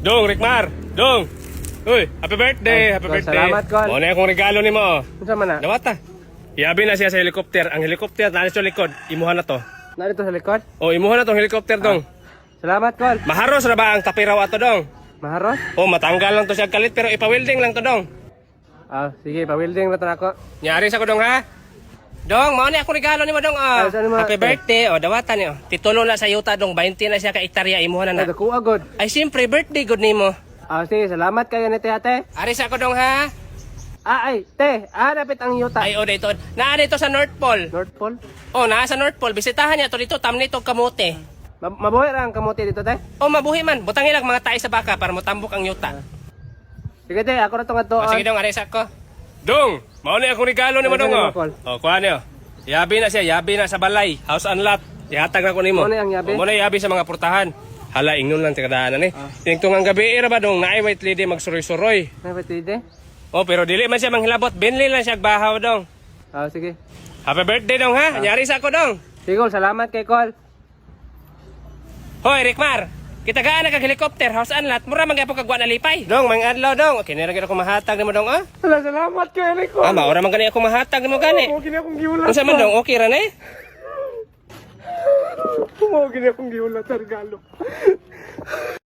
Dong, Rickmar. Dong. Uy, happy birthday, happy Kol, birthday. salamat, Kol. Mo na akong regalo nimo. Unsa man na? Dawata. Iabi na siya sa helicopter. Ang helicopter na sa likod. Imuha na to. Narito sa likod. O, imuha na tong helicopter, Dong. Salamat, Kol. Maharos na ba ang tapiraw ato, Dong? Maharos? O, matanggal lang to siya kalit pero ipa-welding lang to, Dong. Sige, pa-welding na to na ako. Nyari sa ko, Dong, ha? Dong, mao ni ako regalo nimo, Dong. saan mo? Happy birthday. O, dawatan niyo. Titulo na sa yuta, Dong. 20 na siya ka hektarya. Imuha na na. Ako agad. Ay, siyempre, birthday good nimo. Sige, salamat kayo ni ate. Ari sa ko, Dong, ha? Te, napit ang yuta. Ay, o, dito. Naa dito sa North Pole. North Pole? O, naa sa North Pole. Bisitahan niya to dito. Tamni to kamote. Mabuhay ra ang kamote dito, te? O, mabuhi man. Butang ilang mga tayo sa baka para matambok ang yuta. Sige, te, ako na to nga to. O, sige, Dong, ari sa ko. Dong, mauna akong regalo nimo, Dong, o. O, kuha niyo. Yabi na siya, yabi na sa balay. House and lot. Ihatag na ko nimo. Muna ang yabi? O, muna yabi sa mga purtahan. Hala, ingnon lang sa kadaanan, eh. Tingtungang gabi, ba, Dong, naay white lady magsuroy-suroy. Napit dito? O, pero dili man siya manghilabot. Binli lang siya bahaw, Dong. Sige. Happy birthday, Dong, ha? Anyari sa ko, Dong. Sige, Kol, salamat kay Kol. Hoy, Rickmar. Kita gaan na kag helicopter, house and lot. Mura man gyapon kagwa na lipay. Dong, mang adlaw, Dong. Okay, nira gyud ako mahatag nimo, Dong, ah. Salamat kay Kol. Maura man gani ako mahatag nimo gani. Mo gini akong giulat. Unsa man, Dong? Okay ra na, eh? Mo gini akong giulat sa regalo.